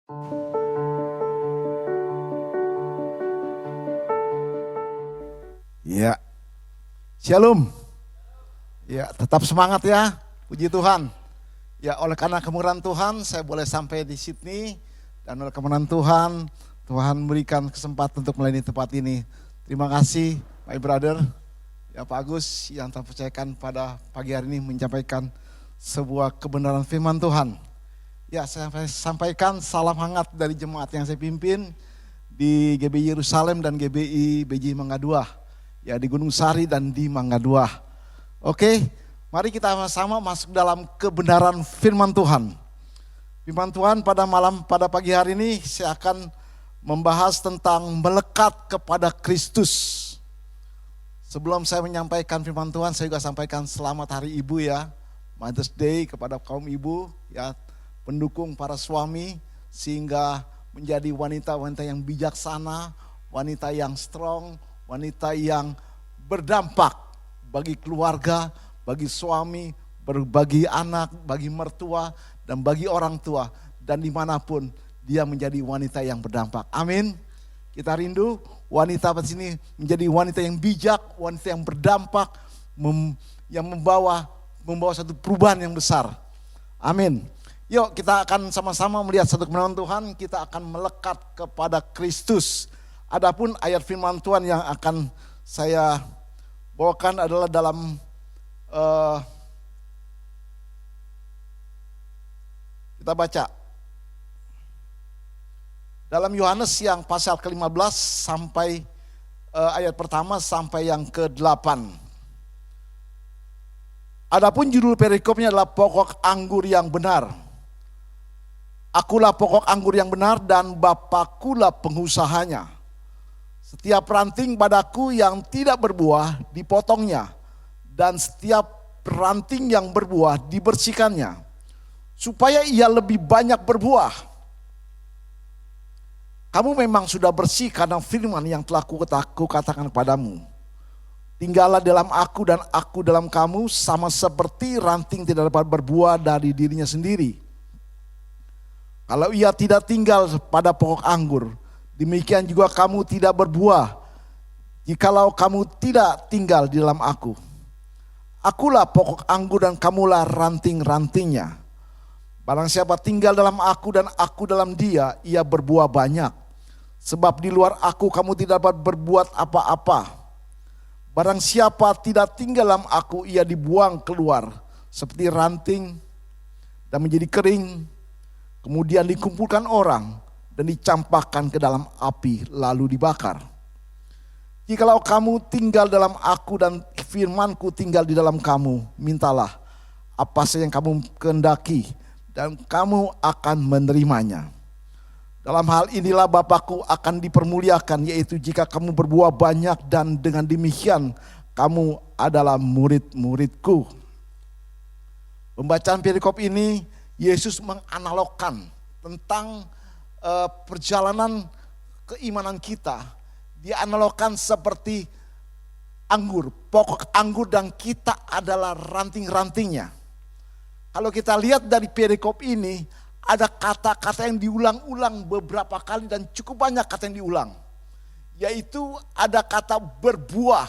Ya, Shalom. Ya, tetap semangat ya. Puji Tuhan. Ya, oleh karena kemurahan Tuhan, saya boleh sampai di Sydney dan oleh kemurahan Tuhan, Tuhan memberikan kesempatan untuk melayani tempat ini. Terima kasih, my brother, ya Pak Agus yang terpercayakan pada pagi hari ini menyampaikan sebuah kebenaran firman Tuhan. Ya, saya sampaikan salam hangat dari jemaat yang saya pimpin di GBI Yerusalem dan GBI BJ Mangga 2. Ya, di Gunung Sari dan di Mangga 2. Oke, mari kita sama-sama masuk dalam kebenaran firman Tuhan. Firman Tuhan pada pagi hari ini saya akan membahas tentang melekat kepada Kristus. Sebelum saya menyampaikan firman Tuhan, saya juga sampaikan selamat hari ibu ya. Mother's Day kepada kaum ibu ya, pendukung para suami sehingga menjadi wanita-wanita yang bijaksana, wanita yang strong, wanita yang berdampak bagi keluarga, bagi suami, bagi anak, bagi mertua, dan bagi orang tua. Dan dimanapun dia menjadi wanita yang berdampak. Amin. Kita rindu wanita di sini menjadi wanita yang bijak, wanita yang berdampak, yang membawa satu perubahan yang besar. Amin. Yuk kita akan sama-sama melihat satu kebenaran Tuhan, kita akan melekat kepada Kristus. Adapun ayat firman Tuhan yang akan saya bawakan adalah dalam kita baca dalam Yohanes yang pasal ke-15 sampai ayat pertama sampai yang ke-8. Adapun judul perikopnya adalah pokok anggur yang benar. Akulah pokok anggur yang benar dan Bapakulah pengusahanya. Setiap ranting padaku yang tidak berbuah dipotongnya, dan setiap ranting yang berbuah dibersihkannya, supaya ia lebih banyak berbuah. Kamu memang sudah bersih karena firman yang telah kukatakan kepadamu. Tinggallah dalam aku dan aku dalam kamu, sama seperti ranting tidak dapat berbuah dari dirinya sendiri. Kalau ia tidak tinggal pada pokok anggur, demikian juga kamu tidak berbuah jikalau kamu tidak tinggal di dalam aku. Akulah pokok anggur dan kamulah ranting-rantingnya. Barang siapa tinggal dalam aku dan aku dalam dia, ia berbuah banyak. Sebab di luar aku kamu tidak dapat berbuat apa-apa. Barang siapa tidak tinggal dalam aku, ia dibuang keluar seperti ranting dan menjadi kering. Kemudian dikumpulkan orang dan dicampakkan ke dalam api lalu dibakar. Jikalau kamu tinggal dalam aku dan firmanku tinggal di dalam kamu, mintalah apa saja yang kamu kehendaki dan kamu akan menerimanya. Dalam hal inilah Bapakku akan dipermuliakan, yaitu jika kamu berbuah banyak, dan dengan demikian kamu adalah murid-muridku. Pembacaan perikop ini Yesus menganalogkan tentang perjalanan keimanan kita. Dia analogkan seperti anggur, pokok anggur, dan kita adalah ranting-rantingnya. Kalau kita lihat dari perikop ini, ada kata-kata yang diulang-ulang beberapa kali dan cukup banyak kata yang diulang. Yaitu ada kata berbuah.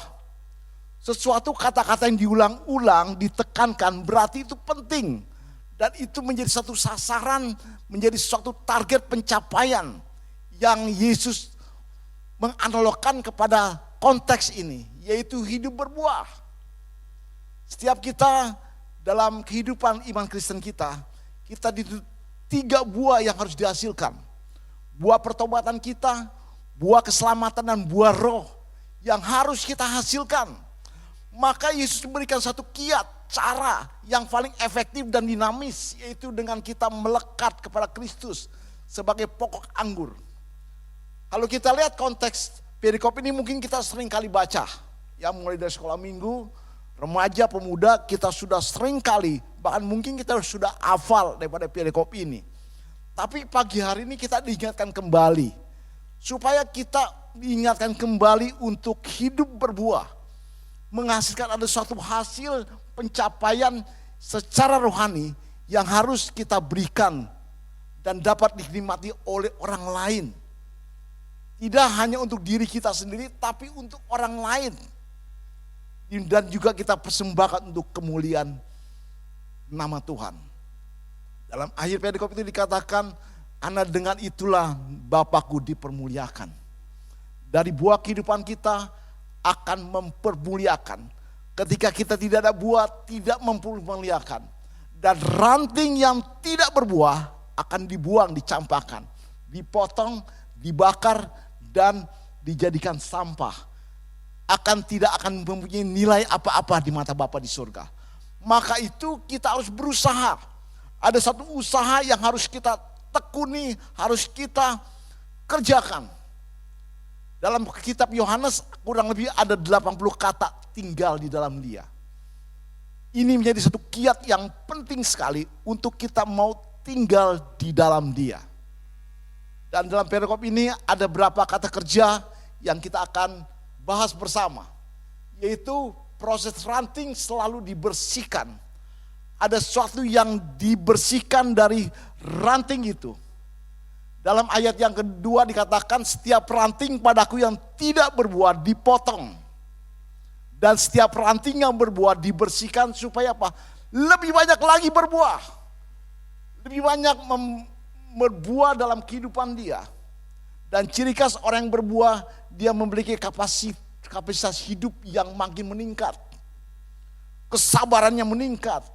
Sesuatu kata-kata yang diulang-ulang, ditekankan, berarti itu penting. Dan itu menjadi satu sasaran, menjadi suatu target pencapaian yang Yesus menganalogkan kepada konteks ini, yaitu hidup berbuah. Setiap kita dalam kehidupan iman Kristen kita dituntut 3 buah yang harus dihasilkan. Buah pertobatan kita, buah keselamatan, dan buah roh yang harus kita hasilkan. Maka Yesus memberikan satu kiat, cara yang paling efektif dan dinamis, yaitu dengan kita melekat kepada Kristus sebagai pokok anggur. Kalau kita lihat konteks perikop ini mungkin kita sering kali baca. Ya, mulai dari sekolah minggu, remaja, pemuda, kita sudah sering kali, bahkan mungkin kita sudah hafal daripada perikop ini. Tapi pagi hari ini kita diingatkan kembali, supaya kita diingatkan kembali untuk hidup berbuah. Menghasilkan ada suatu hasil pencapaian secara rohani yang harus kita berikan dan dapat dinikmati oleh orang lain. Tidak hanya untuk diri kita sendiri, tapi untuk orang lain. Dan juga kita persembahkan untuk kemuliaan nama Tuhan. Dalam akhir perikop itu dikatakan, karena dengan itulah Bapakku dipermuliakan. Dari buah kehidupan kita akan mempermuliakan. Ketika kita tidak ada buah, tidak mempermuliakan. Dan ranting yang tidak berbuah akan dibuang, dicampakkan, dipotong, dibakar, dan dijadikan sampah. Tidak akan mempunyai nilai apa-apa di mata Bapa di surga. Maka itu kita harus berusaha. Ada satu usaha yang harus kita tekuni, harus kita kerjakan. Dalam kitab Yohanes kurang lebih ada 80 kata tinggal di dalam dia. Ini menjadi satu kiat yang penting sekali untuk kita mau tinggal di dalam dia. Dan dalam perikop ini ada beberapa kata kerja yang kita akan bahas bersama. Yaitu proses ranting selalu dibersihkan. Ada sesuatu yang dibersihkan dari ranting itu. Dalam ayat yang kedua dikatakan setiap ranting padaku yang tidak berbuah dipotong. Dan setiap ranting yang berbuah dibersihkan supaya apa? Lebih banyak lagi berbuah. Lebih banyak berbuah dalam kehidupan dia. Dan ciri khas orang yang berbuah, dia memiliki kapasitas hidup yang makin meningkat. Kesabarannya meningkat.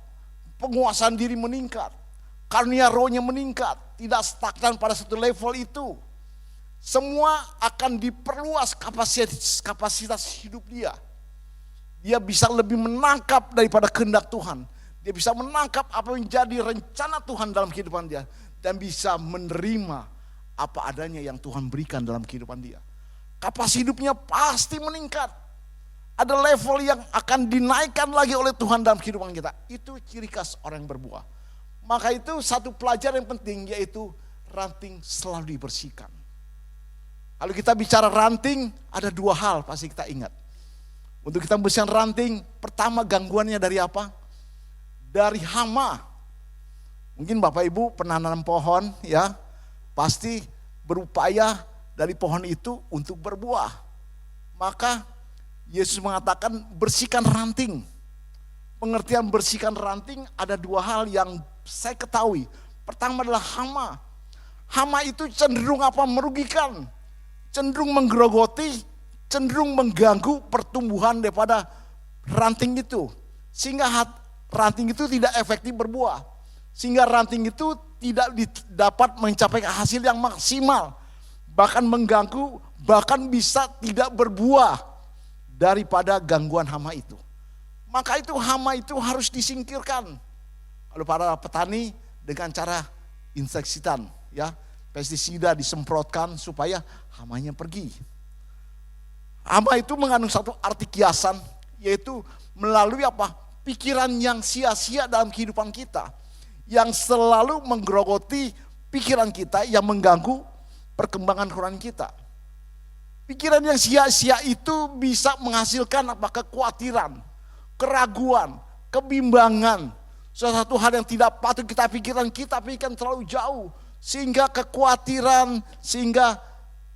Penguasaan diri meningkat. Karunia rohnya meningkat. Tidak stagnan pada satu level itu. Semua akan diperluas kapasitas hidup dia. Dia bisa lebih menangkap daripada kehendak Tuhan. Dia bisa menangkap apa yang menjadi rencana Tuhan dalam kehidupan dia. Dan bisa menerima apa adanya yang Tuhan berikan dalam kehidupan dia. Kapasitas hidupnya pasti meningkat. Ada level yang akan dinaikkan lagi oleh Tuhan dalam kehidupan kita. Itu ciri khas orang yang berbuah. Maka itu satu pelajaran yang penting, yaitu ranting selalu dibersihkan. Kalau kita bicara ranting, ada dua hal pasti kita ingat. Untuk kita membersihkan ranting, pertama gangguannya dari apa? Dari hama. Mungkin Bapak Ibu pernah nanam pohon, ya, pasti berupaya dari pohon itu untuk berbuah. Maka Yesus mengatakan bersihkan ranting. Pengertian bersihkan ranting ada dua hal yang saya ketahui. Pertama adalah hama. Hama itu cenderung apa? Merugikan. Cenderung menggerogoti, cenderung mengganggu pertumbuhan daripada ranting itu. Sehingga ranting itu tidak efektif berbuah. Sehingga ranting itu tidak dapat mencapai hasil yang maksimal. Bahkan mengganggu, bahkan bisa tidak berbuah daripada gangguan hama itu. Maka itu hama itu harus disingkirkan. Kalau para petani dengan cara inseksitan, ya, pestisida disemprotkan supaya hamanya pergi. Hama itu mengandung satu arti kiasan, yaitu melalui apa? Pikiran yang sia-sia dalam kehidupan kita, yang selalu menggerogoti pikiran kita, yang mengganggu perkembangan rohani kita. Pikiran yang sia-sia itu bisa menghasilkan apa? Kekhawatiran, keraguan, kebimbangan. Suatu hal yang tidak patut kita pikirkan terlalu jauh. Sehingga kekhawatiran, sehingga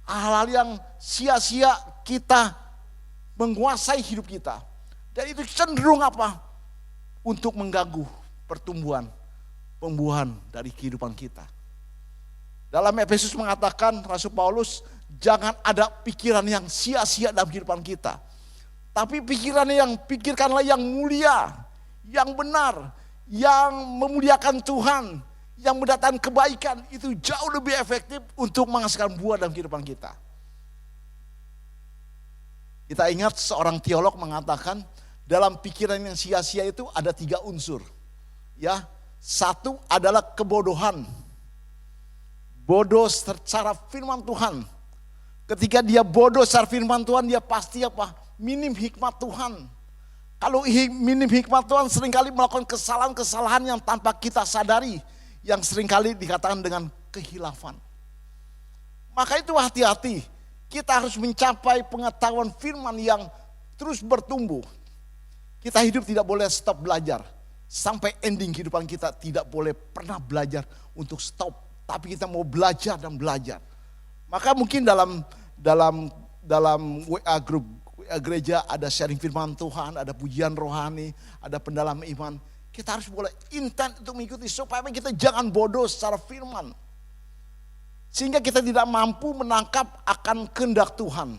hal-hal yang sia-sia kita menguasai hidup kita. Dan itu cenderung apa? Untuk mengganggu pertumbuhan, pembuahan dari kehidupan kita. Dalam Efesus mengatakan, Rasul Paulus, jangan ada pikiran yang sia-sia dalam kehidupan kita. Tapi pikirkanlah yang mulia, yang benar, yang memuliakan Tuhan, yang mendatangkan kebaikan. Itu jauh lebih efektif untuk menghasilkan buah dalam kehidupan kita. Kita ingat seorang teolog mengatakan, dalam pikiran yang sia-sia itu ada 3 unsur. Ya, satu adalah kebodohan. Bodoh secara firman Tuhan. Ketika dia bodoh secara firman Tuhan, dia pasti apa? Minim hikmat Tuhan. Kalau minim hikmat Tuhan, seringkali melakukan kesalahan-kesalahan yang tanpa kita sadari, yang seringkali dikatakan dengan kehilafan. Maka itu hati-hati, kita harus mencapai pengetahuan firman yang terus bertumbuh. Kita hidup tidak boleh stop belajar. Sampai ending kehidupan kita tidak boleh pernah belajar untuk stop tapi kita mau belajar dan belajar. Maka mungkin dalam WA grup WA gereja ada sharing firman Tuhan, ada pujian rohani, ada pendalam iman. Kita harus boleh intent untuk mengikuti supaya kita jangan bodoh secara firman. Sehingga kita tidak mampu menangkap akan kehendak Tuhan.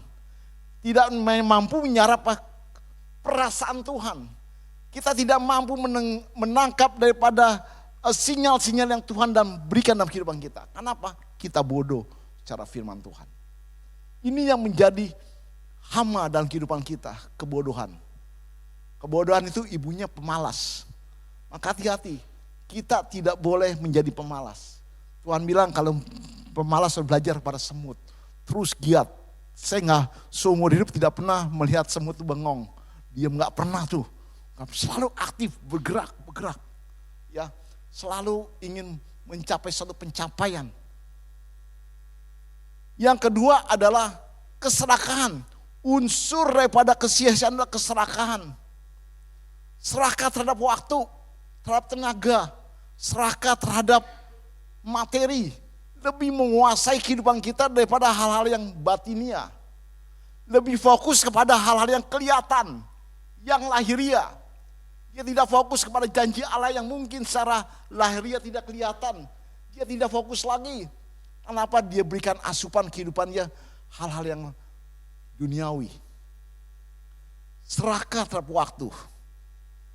Tidak mampu menyerap perasaan Tuhan. Kita tidak mampu menangkap daripada sinyal-sinyal yang Tuhan berikan dalam kehidupan kita. Kenapa? Kita bodoh secara firman Tuhan. Ini yang menjadi hama dalam kehidupan kita, kebodohan. Kebodohan itu ibunya pemalas. Maka hati-hati, kita tidak boleh menjadi pemalas. Tuhan bilang kalau pemalas belajar pada semut, terus giat. Saya seumur hidup tidak pernah melihat semut itu bengong. Dia nggak pernah tuh, selalu aktif, bergerak. Ya, selalu ingin mencapai suatu pencapaian. Yang kedua adalah keserakahan. Unsur daripada kesia-siaan adalah keserakahan. Serakah terhadap waktu, terhadap tenaga, serakah terhadap materi. Lebih menguasai kehidupan kita daripada hal-hal yang batinia. Lebih fokus kepada hal-hal yang kelihatan, yang lahiria. Dia tidak fokus kepada janji Allah yang mungkin secara lahiria tidak kelihatan. Dia tidak fokus lagi. Kenapa? Dia berikan asupan kehidupannya hal-hal yang duniawi. Serakah terhadap waktu.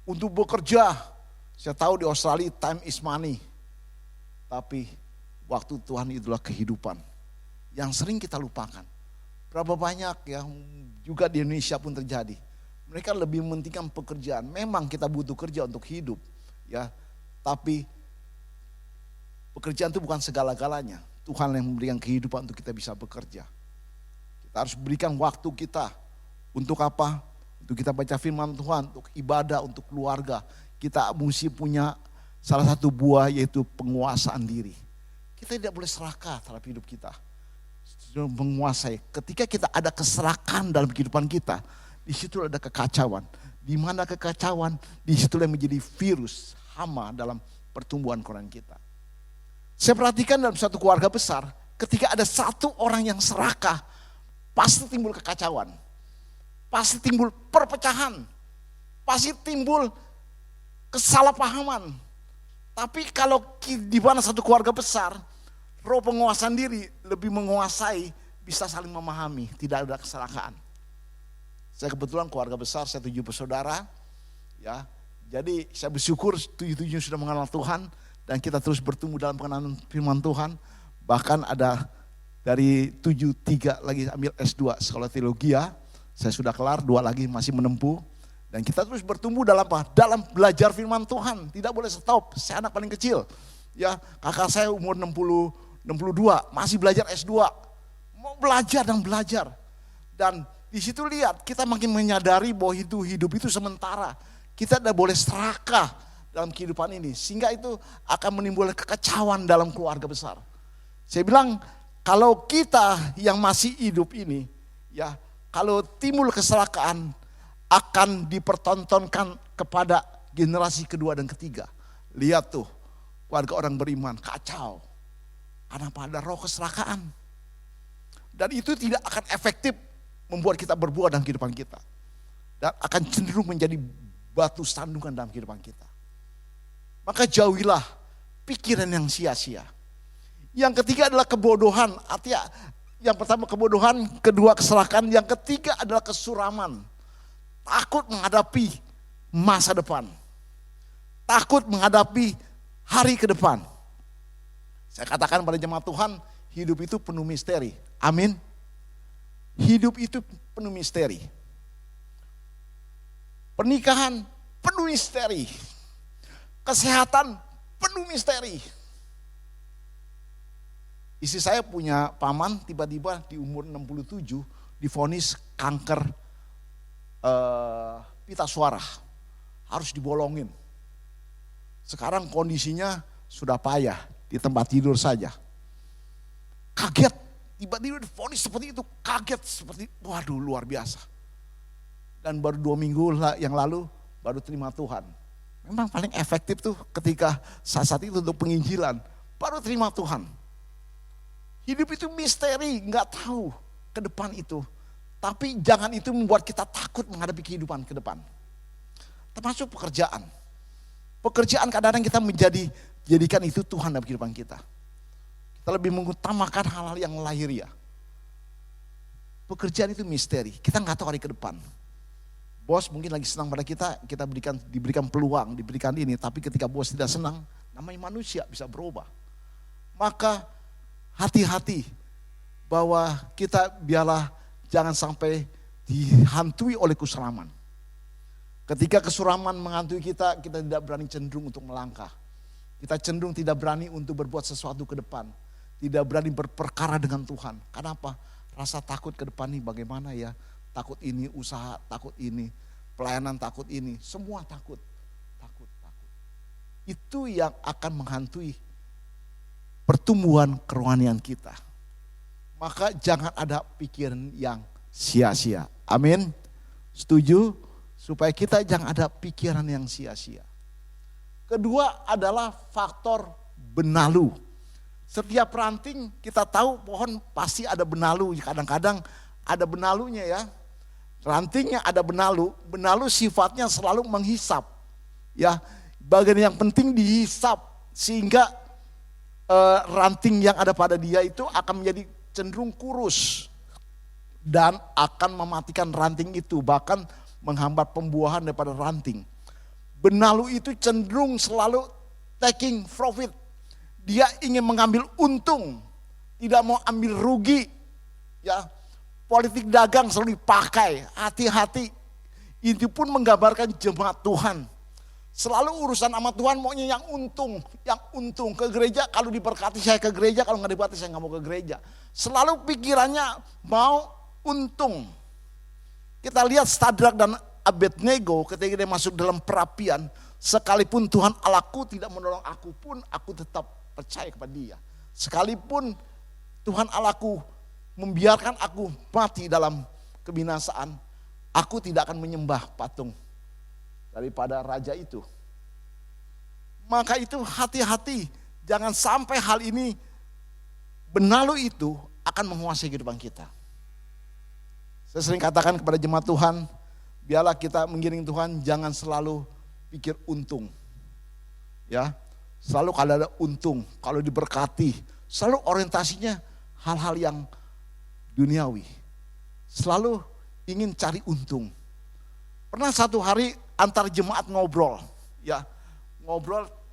Untuk bekerja, saya tahu di Australia time is money. Tapi waktu Tuhan itulah kehidupan yang sering kita lupakan. Berapa banyak yang juga di Indonesia pun terjadi. Mereka lebih mementingkan pekerjaan. Memang kita butuh kerja untuk hidup, ya. Tapi pekerjaan itu bukan segala-galanya. Tuhan yang memberikan kehidupan untuk kita bisa bekerja. Kita harus berikan waktu kita untuk apa? Untuk kita baca firman Tuhan, untuk ibadah, untuk keluarga. Kita mesti punya salah satu buah yaitu penguasaan diri. Kita tidak boleh serakah terhadap hidup kita. Menguasai. Ketika kita ada keserakahan dalam kehidupan kita, di situ ada kekacauan. Di mana kekacauan, di situ yang menjadi virus, hama dalam pertumbuhan Quran kita. Saya perhatikan dalam satu keluarga besar, ketika ada satu orang yang serakah, pasti timbul kekacauan. Pasti timbul perpecahan. Pasti timbul kesalahpahaman. Tapi kalau di mana satu keluarga besar, roh penguasaan diri lebih menguasai, bisa saling memahami, tidak ada kesalahan. Saya kebetulan keluarga besar, saya 7 bersaudara, ya. Jadi saya bersyukur 7 sudah mengenal Tuhan dan kita terus bertumbuh dalam pengenalan firman Tuhan. Bahkan ada dari 7, 3 lagi ambil S2 sekolah teologi ya. Saya sudah kelar, 2 lagi masih menempuh. Dan kita terus bertumbuh dalam apa? Dalam belajar firman Tuhan. Tidak boleh stop. Saya anak paling kecil. Ya, kakak saya umur 62, masih belajar S2. Mau belajar dan belajar. Dan di situ lihat, kita makin menyadari bahwa hidup itu sementara. Kita tidak boleh serakah dalam kehidupan ini. Sehingga itu akan menimbulkan kekacauan dalam keluarga besar. Saya bilang, kalau kita yang masih hidup ini, ya, kalau timbul keserakahan, akan dipertontonkan kepada generasi kedua dan ketiga. Lihat tuh, keluarga orang beriman kacau. Karena pada roh keserakahan. Dan itu tidak akan efektif membuat kita berbuah dalam kehidupan kita. Dan akan cenderung menjadi batu sandungan dalam kehidupan kita. Maka jauhilah pikiran yang sia-sia. Yang ketiga adalah kebodohan. Artinya yang pertama kebodohan, kedua keserakahan, yang ketiga adalah kesuraman. Takut menghadapi masa depan. Takut menghadapi hari ke depan. Saya katakan pada jemaat Tuhan, hidup itu penuh misteri. Amin. Hidup itu penuh misteri. Pernikahan penuh misteri. Kesehatan penuh misteri. Istri saya punya paman, tiba-tiba di umur 67 divonis kanker pita suara, harus dibolongin. Sekarang kondisinya sudah payah, di tempat tidur saja. Kaget, tiba-tiba divonis seperti itu, kaget seperti, waduh luar biasa. Dan baru 2 minggu yang lalu baru terima Tuhan. Memang paling efektif tuh ketika saat itu untuk penginjilan, baru terima Tuhan. Hidup itu misteri, nggak tahu ke depan itu. Tapi jangan itu membuat kita takut menghadapi kehidupan ke depan. Termasuk pekerjaan. Pekerjaan kadang-kadang kita jadikan itu Tuhan dalam kehidupan kita. Kita lebih mengutamakan hal-hal yang lahiriah. Pekerjaan itu misteri, kita nggak tahu hari ke depan. Bos mungkin lagi senang pada kita diberikan peluang, diberikan ini. Tapi ketika bos tidak senang, namanya manusia bisa berubah. Maka hati-hati bahwa kita biarlah jangan sampai dihantui oleh kesuraman. Ketika kesuraman menghantui kita tidak berani cenderung untuk melangkah. Kita cenderung tidak berani untuk berbuat sesuatu ke depan. Tidak berani berperkara dengan Tuhan. Kenapa? Rasa takut ke depan nih bagaimana ya. Takut ini usaha, takut ini pelayanan, takut ini. Semua takut. Itu yang akan menghantui pertumbuhan kerohanian kita. Maka jangan ada pikiran yang sia-sia. Amin. Setuju? Supaya kita jangan ada pikiran yang sia-sia. Kedua adalah faktor benalu. Setiap ranting kita tahu pohon pasti ada benalu. Kadang-kadang ada benalunya ya. Rantingnya ada benalu. Benalu sifatnya selalu menghisap. Ya, bagian yang penting dihisap sehingga ranting yang ada pada dia itu akan menjadi cenderung kurus dan akan mematikan ranting itu, bahkan menghambat pembuahan daripada ranting. Benalu itu cenderung selalu taking profit. Dia ingin mengambil untung, tidak mau ambil rugi. Ya, politik dagang selalu dipakai. Hati-hati. Itu pun menggambarkan jemaat Tuhan. Selalu urusan sama Tuhan maunya yang untung. Ke gereja, kalau diberkati saya ke gereja, kalau nggak diberkati saya nggak mau ke gereja. Selalu pikirannya mau untung. Kita lihat Sadrak dan Abednego ketika dia masuk dalam perapian, sekalipun Tuhan Allahku tidak menolong aku pun, aku tetap percaya kepada Dia. Sekalipun Tuhan Allahku membiarkan aku mati dalam kebinasaan, aku tidak akan menyembah patung daripada raja itu. Maka itu hati-hati, jangan sampai hal ini, benalu itu akan menguasai kehidupan kita. Saya sering katakan kepada jemaat Tuhan, biarlah kita mengiring Tuhan, jangan selalu pikir untung. Ya, selalu kalau ada untung, kalau diberkati, selalu orientasinya hal-hal yang duniawi. Selalu ingin cari untung. Pernah satu hari antar jemaat ngobrol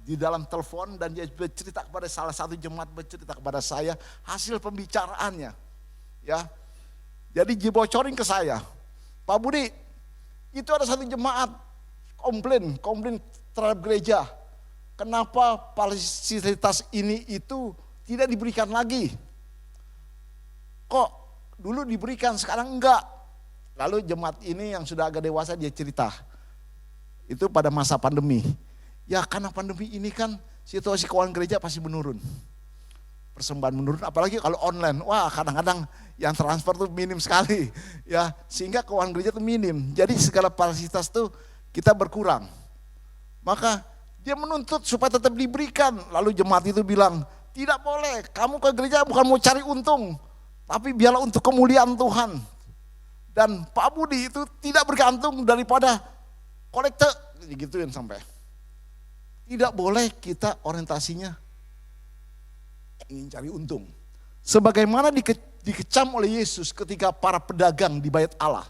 di dalam telepon, dan dia bercerita kepada salah satu jemaat, bercerita kepada saya hasil pembicaraannya. Ya, jadi dibocorin ke saya, Pak Budi, itu ada satu jemaat komplain terhadap gereja. Kenapa fasilitas ini itu tidak diberikan lagi? Kok dulu diberikan sekarang enggak? Lalu jemaat ini yang sudah agak dewasa dia cerita. Itu pada masa pandemi. Ya karena pandemi ini kan situasi keuangan gereja pasti menurun. Persembahan menurun, apalagi kalau online. Wah, kadang-kadang yang transfer tuh minim sekali. Ya, sehingga keuangan gereja tuh minim. Jadi segala fasilitas tuh kita berkurang. Maka dia menuntut supaya tetap diberikan. Lalu jemaat itu bilang, tidak boleh, kamu ke gereja bukan mau cari untung, tapi biarlah untuk kemuliaan Tuhan. Dan Pak Budi itu tidak bergantung daripada kolekte, gituin sampai. Tidak boleh kita orientasinya ingin cari untung. Sebagaimana dikecam oleh Yesus ketika para pedagang di bait Allah.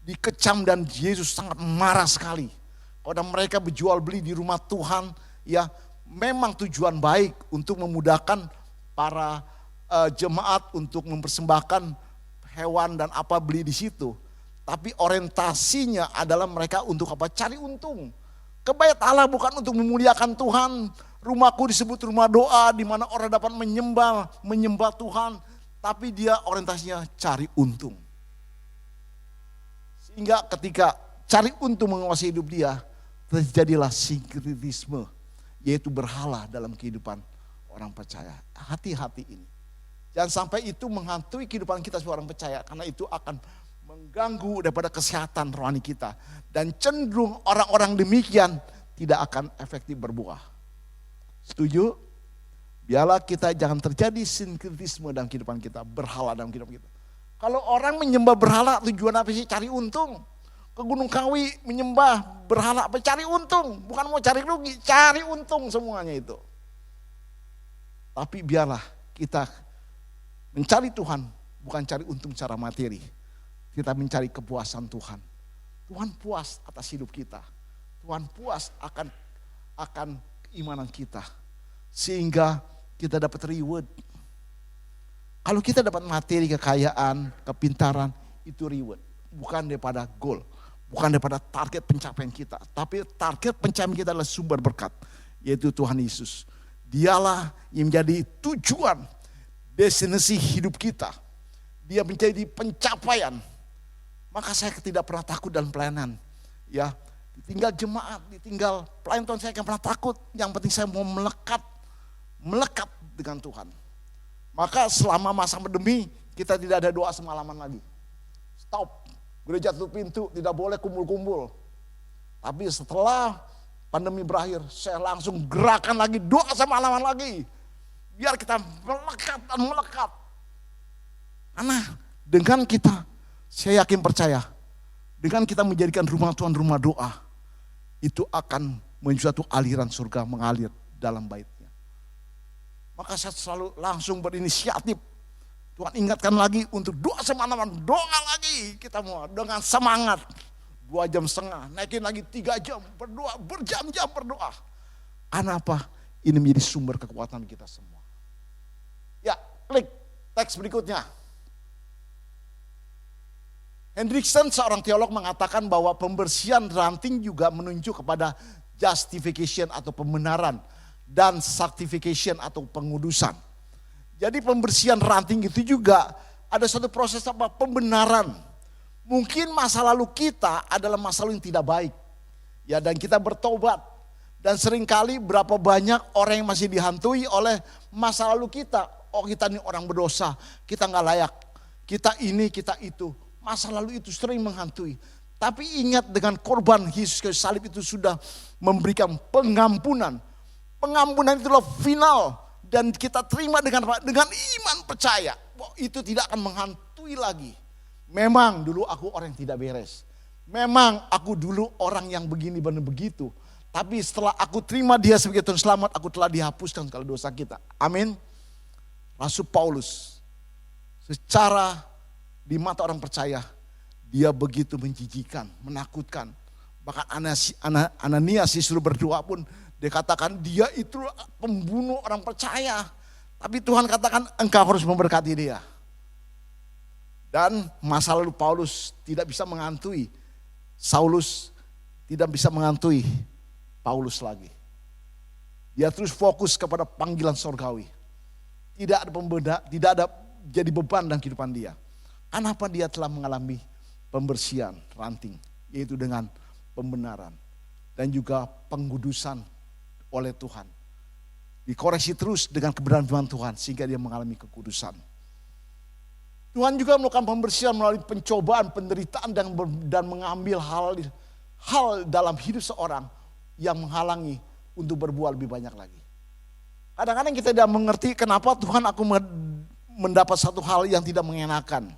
Dikecam dan Yesus sangat marah sekali. Kalau mereka berjual beli di rumah Tuhan, ya memang tujuan baik untuk memudahkan para jemaat untuk mempersembahkan hewan dan apa beli di situ. Tapi orientasinya adalah mereka untuk apa? Cari untung. Ke bait Allah bukan untuk memuliakan Tuhan. Rumahku disebut rumah doa di mana orang dapat menyembah Tuhan. Tapi dia orientasinya cari untung. Sehingga ketika cari untung menguasai hidup dia, terjadilah sinkretisme, yaitu berhala dalam kehidupan orang percaya. Hati-hati ini. Jangan sampai itu menghantui kehidupan kita sebagai orang percaya, karena itu akan mengganggu daripada kesehatan rohani kita. Dan cenderung orang-orang demikian tidak akan efektif berbuah. Setuju? Biarlah kita jangan terjadi sinkretisme dalam kehidupan kita, berhala dalam kehidupan kita. Kalau orang menyembah berhala tujuan apa sih? Cari untung. Ke Gunung Kawi menyembah berhala apa? Cari untung. Bukan mau cari rugi, cari untung semuanya itu. Tapi biarlah kita mencari Tuhan, bukan cari untung secara materi. Kita mencari kepuasan Tuhan. Tuhan puas atas hidup kita. Tuhan puas akan keimanan kita. Sehingga kita dapat reward. Kalau kita dapat materi, kekayaan, kepintaran, itu reward. Bukan daripada goal. Bukan daripada target pencapaian kita. Tapi target pencapaian kita adalah sumber berkat. Yaitu Tuhan Yesus. Dialah yang menjadi tujuan, destinasi hidup kita. Dia menjadi pencapaian. Maka saya tidak pernah takut dalam pelayanan. Ya, ditinggal jemaat, ditinggal pelayan Tuhan, saya akan pernah takut. Yang penting saya mau melekat dengan Tuhan. Maka selama masa pandemi kita tidak ada doa semalaman lagi. Stop. Gereja tutup pintu, tidak boleh kumpul-kumpul. Tapi setelah pandemi berakhir, saya langsung gerakan lagi, doa semalaman lagi. Biar kita melekat dan melekat. Karena dengan kita, saya yakin percaya, dengan kita menjadikan rumah Tuhan rumah doa, itu akan menjadi suatu aliran surga mengalir dalam baitnya. Maka saya selalu langsung berinisiatif. Tuhan ingatkan lagi untuk doa semalaman, doa lagi kita mau dengan semangat. 2,5 jam, naikin lagi 3 jam berdoa, berjam-jam berdoa. Karena apa? Ini menjadi sumber kekuatan kita semua. Ya, klik teks berikutnya. Hendrickson, seorang teolog, mengatakan bahwa pembersihan ranting juga menunjuk kepada justification atau pembenaran dan sanctification atau pengudusan. Jadi pembersihan ranting itu juga ada satu proses apa? Pembenaran. Mungkin masa lalu kita adalah masa lalu yang tidak baik. Ya, dan kita bertobat. Dan seringkali berapa banyak orang yang masih dihantui oleh masa lalu kita. Oh, kita ini orang berdosa, kita nggak layak. Kita ini, kita itu. Masa lalu itu sering menghantui. Tapi ingat, dengan korban Yesus kayu salib itu sudah memberikan pengampunan. Pengampunan itulah final. Dan kita terima dengan iman percaya. Itu tidak akan menghantui lagi. Memang dulu aku orang yang tidak beres. Memang aku dulu orang yang begini dan begitu. Tapi setelah aku terima dia sebagai Tuhan selamat, aku telah dihapuskan segala dosa kita. Amin. Rasul Paulus, secara di mata orang percaya, dia begitu menjijikan, menakutkan. Bahkan Ananias disuruh berdoa pun, dia katakan dia itu pembunuh orang percaya. Tapi Tuhan katakan engkau harus memberkati dia. Dan masa lalu Paulus tidak bisa menghantui. Saulus tidak bisa menghantui Paulus lagi. Dia terus fokus kepada panggilan sorgawi. Tidak ada jadi beban dalam kehidupan dia. Kenapa dia telah mengalami pembersihan ranting. Yaitu dengan pembenaran. Dan juga pengudusan oleh Tuhan. Dikoreksi terus dengan kebenaran firman Tuhan sehingga dia mengalami kekudusan. Tuhan juga melakukan pembersihan melalui pencobaan, penderitaan dan mengambil hal dalam hidup seorang yang menghalangi untuk berbuat lebih banyak lagi. Kadang-kadang kita tidak mengerti kenapa Tuhan aku mendapat satu hal yang tidak mengenakan.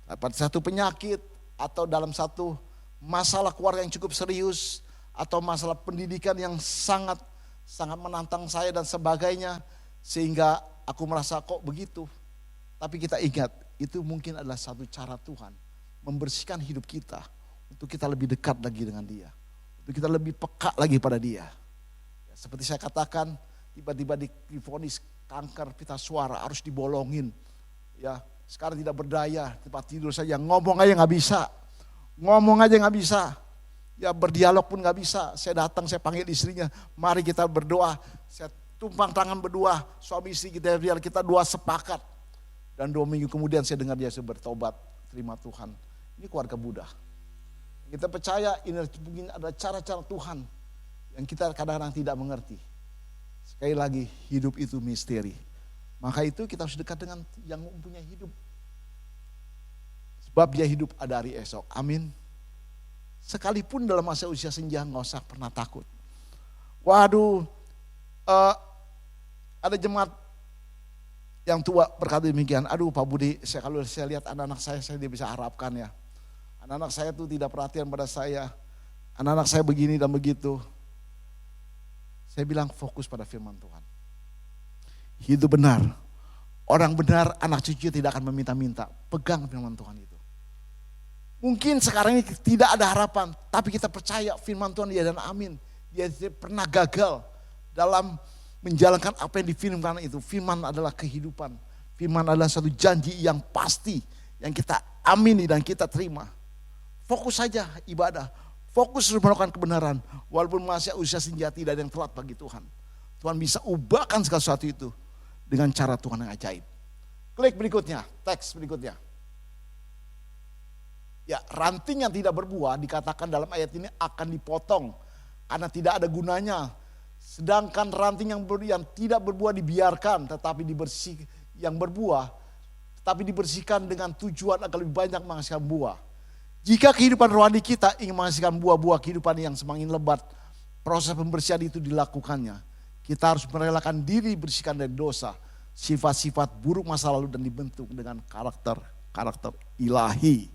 Dapat satu penyakit atau dalam satu masalah keluarga yang cukup serius. Atau masalah pendidikan yang sangat menantang saya dan sebagainya. Sehingga aku merasa kok begitu. Tapi kita ingat, itu mungkin adalah satu cara Tuhan membersihkan hidup kita. Untuk kita lebih dekat lagi dengan dia. Untuk kita lebih peka lagi pada dia. Ya, seperti saya katakan, tiba-tiba divonis kanker pita suara harus dibolongin. Ya, sekarang tidak berdaya, tempat tidur saja, ngomong aja nggak bisa. Ngomong aja nggak bisa. Ya, berdialog pun gak bisa. Saya datang, saya panggil istrinya, mari kita berdoa. Saya tumpang tangan berdua, suami istri kita dua sepakat. Dan 2 minggu kemudian saya dengar dia bertobat, terima Tuhan. Ini keluarga Buddha. Kita percaya ini mungkin ada cara-cara Tuhan yang kita kadang-kadang tidak mengerti. Sekali lagi, hidup itu misteri. Maka itu kita harus dekat dengan yang mempunyai hidup. Sebab dia hidup ada hari esok. Amin. Sekalipun dalam masa usia senja gak usah pernah takut. Waduh, Ada jemaat yang tua berkata demikian, aduh Pak Budi, kalau saya lihat anak-anak saya tidak bisa harapkan ya. Anak-anak saya tuh tidak perhatian pada saya, anak-anak saya begini dan begitu. Saya bilang fokus pada firman Tuhan. Hidup benar, orang benar, anak cucu tidak akan meminta-minta, pegang firman Tuhan itu. Mungkin sekarang ini tidak ada harapan, tapi kita percaya firman Tuhan ya dan amin. Dia pernah gagal dalam menjalankan apa yang difirmankan itu. Firman adalah kehidupan. Firman adalah satu janji yang pasti, yang kita amini dan kita terima. Fokus saja ibadah, fokus melakukan kebenaran. Walaupun masih usia senja tidak ada yang telat bagi Tuhan. Tuhan bisa ubahkan segala sesuatu itu dengan cara Tuhan yang ajaib. Klik berikutnya, teks berikutnya. Ya, ranting yang tidak berbuah dikatakan dalam ayat ini akan dipotong karena tidak ada gunanya. Sedangkan ranting yang tidak berbuah dibiarkan, tetapi dibersihkan dengan tujuan agar lebih banyak menghasilkan buah. Jika kehidupan rohani kita ingin menghasilkan buah-buah kehidupan yang semakin lebat, proses pembersihan itu dilakukannya. Kita harus merelakan diri bersihkan dari dosa, sifat-sifat buruk masa lalu dan dibentuk dengan karakter ilahi.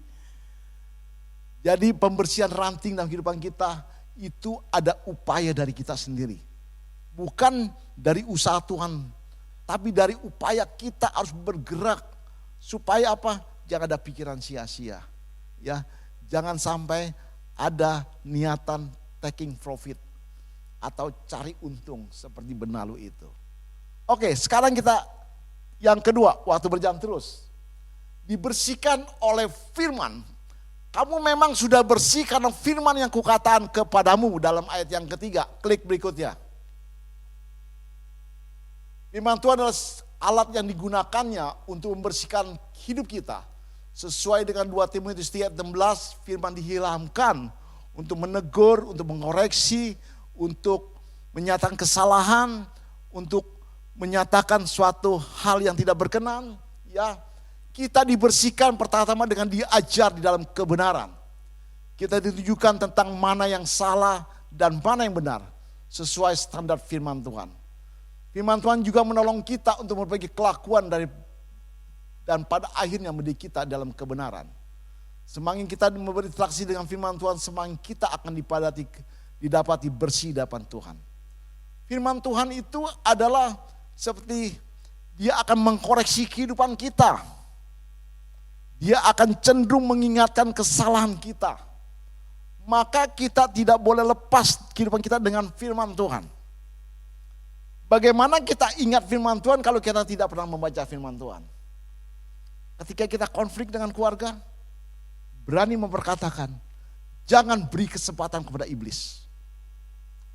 Jadi pembersihan ranting dalam kehidupan kita itu ada upaya dari kita sendiri. Bukan dari usaha Tuhan, tapi dari upaya kita harus bergerak. Supaya apa? Jangan ada pikiran sia-sia. Ya, jangan sampai ada niatan taking profit atau cari untung seperti benalu itu. Oke, sekarang kita yang kedua, waktu berjalan terus. Dibersihkan oleh firman. Kamu memang sudah bersih karena firman yang kukatakan kepadamu dalam ayat yang ketiga. Klik berikutnya. Firman Tuhan adalah alat yang digunakannya untuk membersihkan hidup kita. Sesuai dengan 2 Timotius 3:16, firman dihilangkan untuk menegur, untuk mengoreksi, untuk menyatakan kesalahan, untuk menyatakan suatu hal yang tidak berkenan. Ya, kita dibersihkan pertama-tama dengan diajar di dalam kebenaran. Kita ditujukan tentang mana yang salah dan mana yang benar sesuai standar firman Tuhan. Firman Tuhan juga menolong kita untuk memperbaiki kelakuan dan pada akhirnya mendidik kita dalam kebenaran. Semakin kita berinteraksi dengan firman Tuhan, semakin kita akan didapati bersih di hadapan Tuhan. Firman Tuhan itu adalah seperti dia akan mengkoreksi kehidupan kita. Dia akan cenderung mengingatkan kesalahan kita. Maka kita tidak boleh lepas kehidupan kita dengan firman Tuhan. Bagaimana kita ingat firman Tuhan kalau kita tidak pernah membaca firman Tuhan? Ketika kita konflik dengan keluarga, berani memperkatakan, jangan beri kesempatan kepada iblis.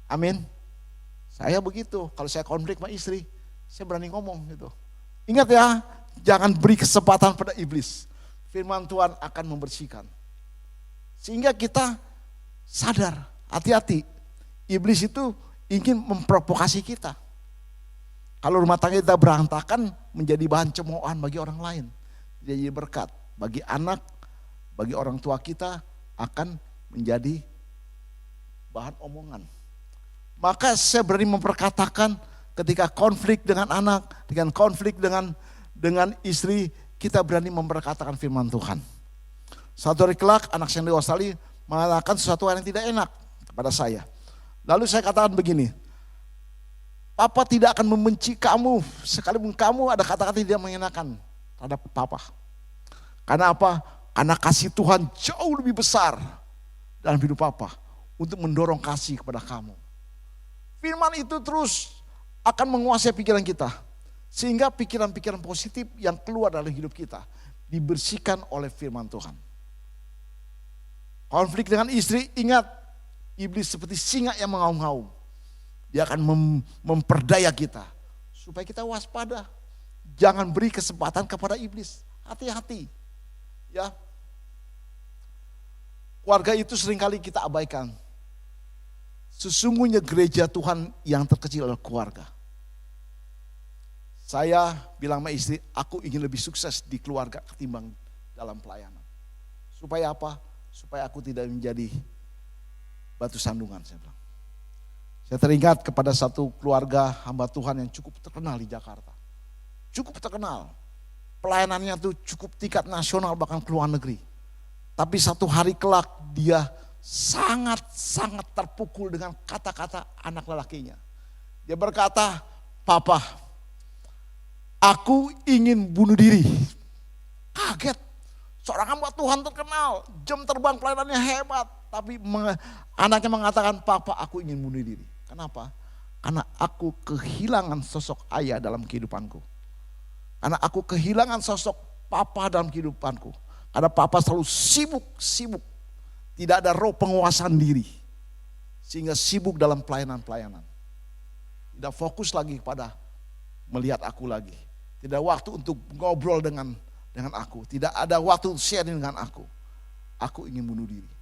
Amin. Saya begitu, kalau saya konflik sama istri, saya berani ngomong gitu. Ingat ya, jangan beri kesempatan pada iblis. Firman Tuhan akan membersihkan. Sehingga kita sadar, hati-hati. Iblis itu ingin memprovokasi kita. Kalau rumah tangga kita berantakan, menjadi bahan cemoohan bagi orang lain. Jadi berkat bagi anak, bagi orang tua kita akan menjadi bahan omongan. Maka saya berani memperkatakan ketika konflik dengan anak, dengan konflik dengan istri, kita berani memperkatakan firman Tuhan. Suatu hari kelak anak saya di Australia mengatakan sesuatu yang tidak enak kepada saya. Lalu saya katakan begini, Papa tidak akan membenci kamu sekalipun kamu ada kata-kata tidak mengenakan terhadap Papa. Karena apa? Karena kasih Tuhan jauh lebih besar dalam hidup Papa untuk mendorong kasih kepada kamu. Firman itu terus akan menguasai pikiran kita. Sehingga pikiran-pikiran positif yang keluar dari hidup kita dibersihkan oleh firman Tuhan. Konflik dengan istri, ingat iblis seperti singa yang mengaum-ngaum. Dia akan memperdaya kita supaya kita waspada. Jangan beri kesempatan kepada iblis. Hati-hati. Ya. Keluarga itu seringkali kita abaikan. Sesungguhnya gereja Tuhan yang terkecil adalah keluarga. Saya bilang sama istri, aku ingin lebih sukses di keluarga ketimbang dalam pelayanan. Supaya apa? Supaya aku tidak menjadi batu sandungan, saya bilang. Saya teringat kepada satu keluarga hamba Tuhan yang cukup terkenal di Jakarta. Cukup terkenal. Pelayanannya tuh cukup tingkat nasional bahkan ke luar negeri. Tapi satu hari kelak dia sangat-sangat terpukul dengan kata-kata anak lelakinya. Dia berkata, "Papa, aku ingin bunuh diri." Kaget. Seorang hamba Tuhan terkenal, jam terbang pelayanannya hebat. Tapi anaknya mengatakan, "Papa, aku ingin bunuh diri." Kenapa? Karena aku kehilangan sosok ayah dalam kehidupanku. Karena aku kehilangan sosok papa dalam kehidupanku. Karena papa selalu sibuk. Tidak ada roh penguasaan diri. Sehingga sibuk dalam pelayanan-pelayanan. Tidak fokus lagi pada melihat aku lagi. Tidak ada waktu untuk ngobrol dengan aku. Tidak ada waktu sharing dengan aku. Aku ingin bunuh diri.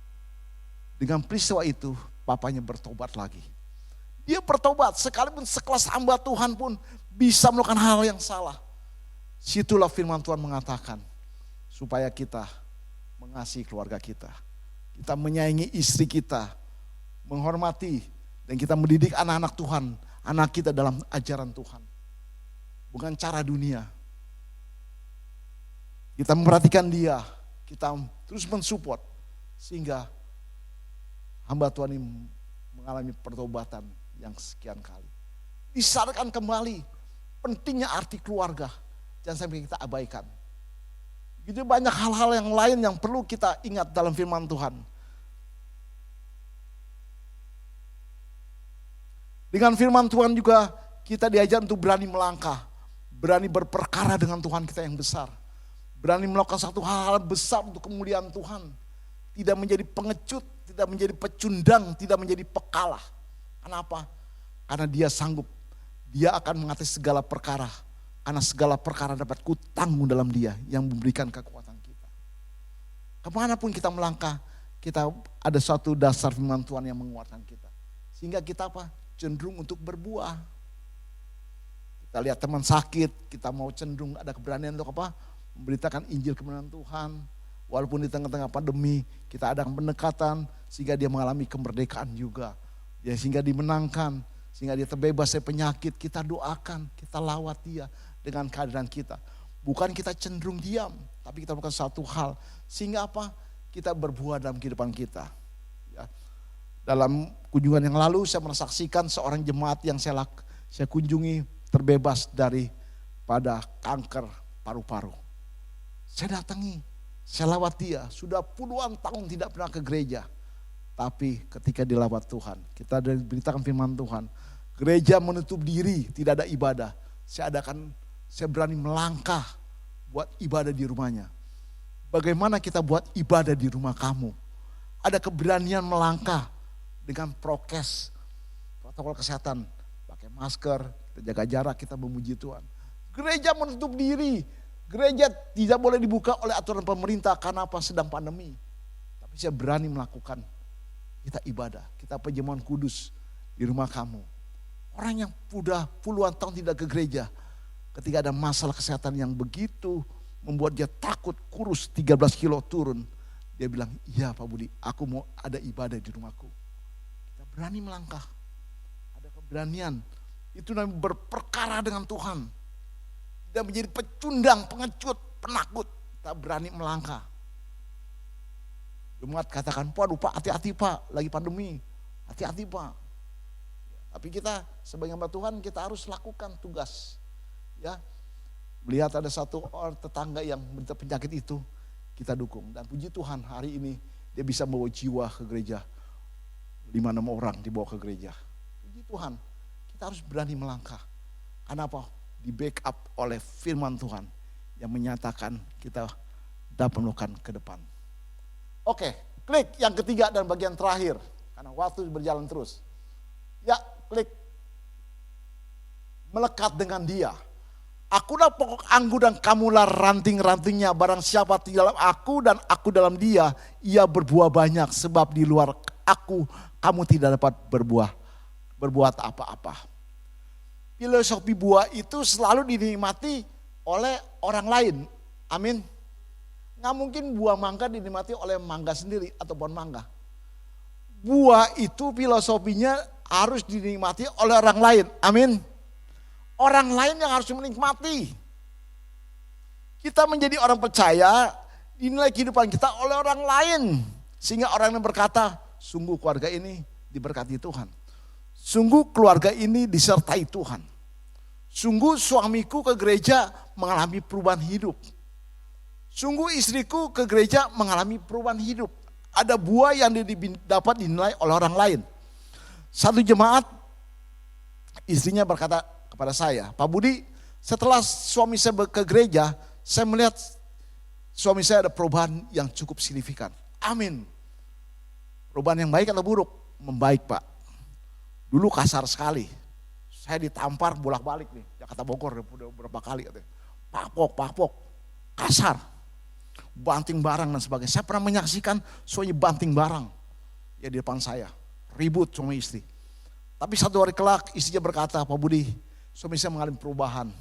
Dengan peristiwa itu, papanya bertobat lagi. Dia bertobat, sekalipun sekelas hamba Tuhan pun bisa melakukan hal yang salah. Situlah firman Tuhan mengatakan, supaya kita mengasihi keluarga kita. Kita menyayangi istri kita, menghormati, dan kita mendidik anak-anak Tuhan, anak kita dalam ajaran Tuhan. Bukan cara dunia. Kita memperhatikan dia, kita terus mensupport, sehingga hamba Tuhan ini mengalami pertobatan yang sekian kali. Disadarkan kembali pentingnya arti keluarga, jangan sampai kita abaikan. Gitu banyak hal-hal yang lain yang perlu kita ingat dalam firman Tuhan. Dengan firman Tuhan juga kita diajar untuk berani melangkah, berani berperkara dengan Tuhan kita yang besar. Berani melakukan satu hal besar untuk kemuliaan Tuhan. Tidak menjadi pengecut, tidak menjadi pecundang, tidak menjadi pekalah. Kenapa? Karena dia sanggup, dia akan mengatasi segala perkara. Karena segala perkara dapat kutanggung dalam dia yang memberikan kekuatan kita. Kemanapun kita melangkah, kita ada suatu dasar firman Tuhan yang menguatkan kita. Sehingga kita apa? Cenderung untuk berbuah. Kita lihat teman sakit, kita mau cenderung ada keberanian untuk apa? Memberitakan Injil kebenaran Tuhan. Walaupun di tengah-tengah pandemi, kita ada pendekatan sehingga dia mengalami kemerdekaan juga. Ya, sehingga dimenangkan, sehingga dia terbebas dari penyakit. Kita doakan, kita lawat dia dengan kehadiran kita. Bukan kita cenderung diam, tapi kita melakukan satu hal. Sehingga apa? Kita berbuah dalam kehidupan kita. Ya. Dalam kunjungan yang lalu saya menyaksikan seorang jemaat yang saya kunjungi terbebas daripada kanker paru-paru. Saya datangi, saya lawat dia, sudah puluhan tahun tidak pernah ke gereja. Tapi ketika dilawat Tuhan, kita diberitakan firman Tuhan, gereja menutup diri, tidak ada ibadah. Saya berani melangkah buat ibadah di rumahnya. Bagaimana kita buat ibadah di rumah kamu? Ada keberanian melangkah dengan prokes, protokol kesehatan, pakai masker, kita jaga jarak, kita memuji Tuhan. Gereja menutup diri, gereja tidak boleh dibuka oleh aturan pemerintah karena apa? Sedang pandemi. Tapi saya berani melakukan, kita ibadah, kita perjamuan kudus di rumah kamu. Orang yang sudah puluhan tahun tidak ke gereja, ketika ada masalah kesehatan yang begitu membuat dia takut, kurus 13 kilo turun. Dia bilang, "Iya Pak Budi, aku mau ada ibadah di rumahku." Kita berani melangkah, ada keberanian. Itu namanya berperkara dengan Tuhan. Tidak menjadi pecundang, pengecut, penakut. Kita berani melangkah. Jemaat katakan, "Waduh Pak, hati-hati Pak, lagi pandemi. Hati-hati Pak." Tapi kita sebagai hamba Tuhan kita harus lakukan tugas. Ya, melihat ada satu orang tetangga yang menderita penyakit itu, kita dukung. Dan puji Tuhan hari ini dia bisa membawa jiwa ke gereja. 5-6 orang dibawa ke gereja. Puji Tuhan, kita harus berani melangkah. Karena apa? Di backup oleh firman Tuhan yang menyatakan kita dapat melakukan ke depan. Oke, klik yang ketiga dan bagian terakhir. Karena waktu berjalan terus. Ya, klik. Melekat dengan dia. Akulah pokok anggur dan kamulah ranting-rantingnya. Barang siapa di dalam aku dan aku dalam dia, ia berbuah banyak. Sebab di luar aku, kamu tidak dapat berbuat apa-apa. Filosofi buah itu selalu dinikmati oleh orang lain. Amin. Nggak mungkin buah mangga dinikmati oleh mangga sendiri atau pohon mangga. Buah itu filosofinya harus dinikmati oleh orang lain. Amin. Orang lain yang harus menikmati. Kita menjadi orang percaya, dinilai kehidupan kita oleh orang lain. Sehingga orang yang berkata, sungguh keluarga ini diberkati Tuhan. Sungguh keluarga ini disertai Tuhan. Sungguh suamiku ke gereja mengalami perubahan hidup. Sungguh istriku ke gereja mengalami perubahan hidup. Ada buah yang dapat dinilai oleh orang lain. Satu jemaat, istrinya berkata kepada saya, Pak Budi, setelah suami saya ke gereja, saya melihat suami saya ada perubahan yang cukup signifikan. Amin. Perubahan yang baik atau buruk? Membaik, Pak. Dulu kasar sekali. Saya ditampar bolak-balik nih, Jakarta Bogor udah berapa kali katanya. Pakpok, kasar. Banting barang dan sebagainya. Saya pernah menyaksikan suami banting barang ya di depan saya. Ribut suami istri. Tapi satu hari kelak istrinya berkata, Pak Budi, suami saya mengalami perubahan.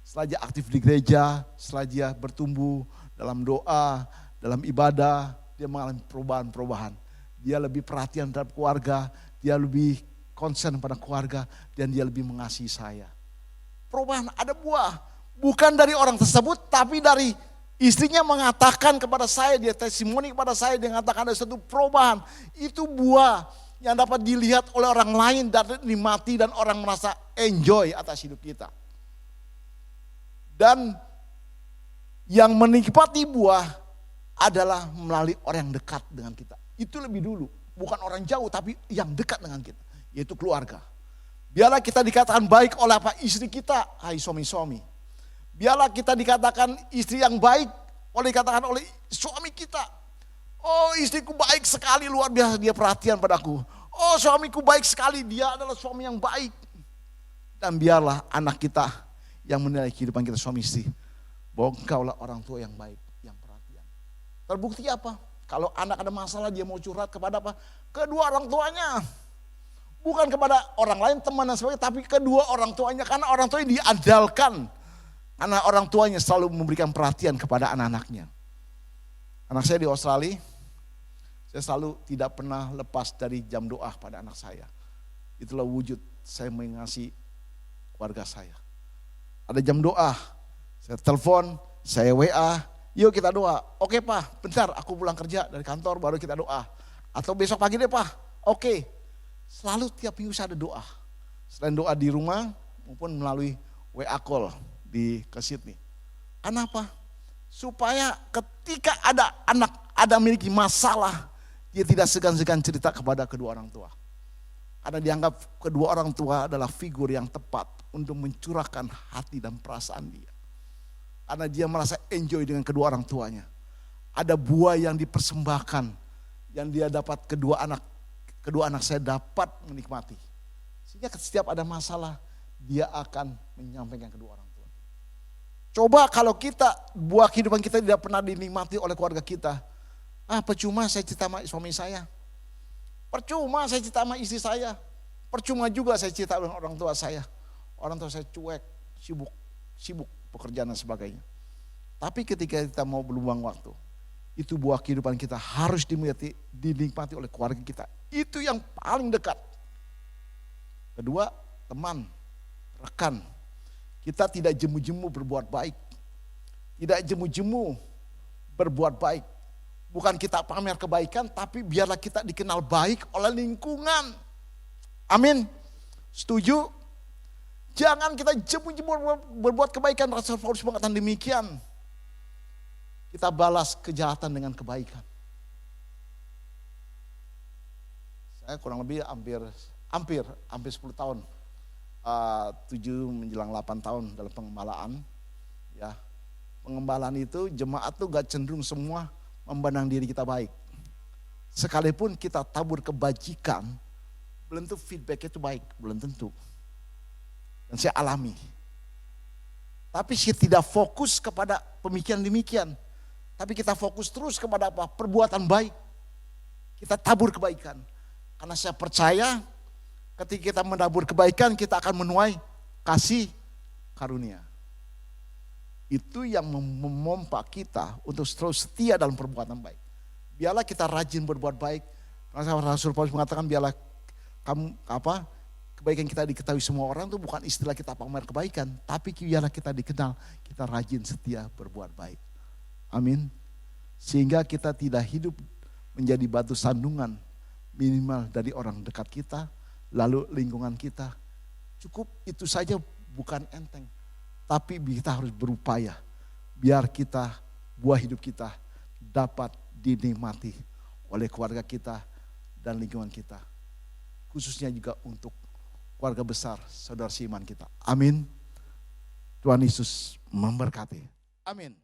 Setelah dia aktif di gereja, setelah dia bertumbuh dalam doa, dalam ibadah, dia mengalami perubahan-perubahan. Dia lebih perhatian terhadap keluarga, dia lebih concern pada keluarga, dan dia lebih mengasihi saya. Perubahan, ada buah. Bukan dari orang tersebut, tapi dari istrinya mengatakan kepada saya, dia testimoni kepada saya, dia mengatakan ada satu perubahan. Itu buah yang dapat dilihat oleh orang lain dan dinikmati dan orang merasa enjoy atas hidup kita. Dan yang menikmati buah adalah melalui orang yang dekat dengan kita. Itu lebih dulu, bukan orang jauh tapi yang dekat dengan kita, yaitu keluarga. Biarlah kita dikatakan baik oleh apa istri kita, hai suami-suami. Biarlah kita dikatakan istri yang baik dikatakan oleh suami kita. Oh, istriku baik sekali, luar biasa dia perhatian padaku. Oh, suamiku baik sekali, dia adalah suami yang baik. Dan biarlah anak kita yang menilai kehidupan kita suami istri, bahwa engkaulah orang tua yang baik, yang perhatian. Terbukti apa? Kalau anak ada masalah dia mau curhat kepada apa? Kedua orang tuanya. Bukan kepada orang lain, teman dan sebagainya, tapi kedua orang tuanya. Karena orang tuanya diandalkan. Karena orang tuanya selalu memberikan perhatian kepada anak-anaknya. Anak saya di Australia, saya selalu tidak pernah lepas dari jam doa pada anak saya. Itulah wujud saya mengasihi keluarga saya. Ada jam doa, saya telepon, saya WA, yuk kita doa. Oke Pak, bentar aku pulang kerja dari kantor baru kita doa. Atau besok pagi deh Pak, oke. Selalu tiap minggu saya ada doa. Selain doa di rumah maupun melalui WA call ke Sydney. Kenapa? Supaya ketika ada anak, ada memiliki masalah, dia tidak segan-segan cerita kepada kedua orang tua. Karena dianggap kedua orang tua adalah figur yang tepat untuk mencurahkan hati dan perasaan dia. Karena dia merasa enjoy dengan kedua orang tuanya. Ada buah yang dipersembahkan, yang dia dapat kedua anak saya dapat menikmati. Sehingga setiap ada masalah, dia akan menyampaikan kedua orang tua. Coba kalau buah kehidupan kita tidak pernah dinikmati oleh keluarga kita. Percuma saya cerita sama suami saya. Percuma saya cerita sama istri saya. Percuma juga saya cerita dengan orang tua saya. Orang tua saya cuek, sibuk pekerjaan dan sebagainya. Tapi ketika kita mau berluang waktu, itu buah kehidupan kita harus dinikmati oleh keluarga kita. Itu yang paling dekat. Kedua, teman, rekan. Kita tidak jemu-jemu berbuat baik. Tidak jemu-jemu berbuat baik. Bukan kita pamer kebaikan, tapi biarlah kita dikenal baik oleh lingkungan. Amin. Setuju? Jangan kita jemu-jemu berbuat kebaikan. Rasul Paulus mengatakan demikian. Kita balas kejahatan dengan kebaikan. Saya kurang lebih hampir 10 tahun. 7 menjelang 8 tahun dalam pengembalaan. Ya, pengembalaan itu jemaat tuh gak cenderung semua memandang diri kita baik. Sekalipun kita tabur kebajikan, belum tentu feedbacknya itu baik, belum tentu. Dan saya alami. Tapi saya tidak fokus kepada pemikiran demikian. Tapi kita fokus terus kepada apa? Perbuatan baik. Kita tabur kebaikan. Karena saya percaya ketika kita menabur kebaikan, kita akan menuai kasih karunia. Itu yang memompa kita untuk terus setia dalam perbuatan baik. Biarlah kita rajin berbuat baik. Rasul Paulus mengatakan biarlah kebaikan kita diketahui semua orang itu bukan istilah kita pamer kebaikan, tapi biarlah kita dikenal, kita rajin setia berbuat baik. Amin. Sehingga kita tidak hidup menjadi batu sandungan, minimal dari orang dekat kita, lalu lingkungan kita. Cukup itu saja bukan enteng, tapi kita harus berupaya biar kita, buah hidup kita dapat dinikmati oleh keluarga kita dan lingkungan kita. Khususnya juga untuk keluarga besar, saudara seiman kita. Amin. Tuhan Yesus memberkati. Amin.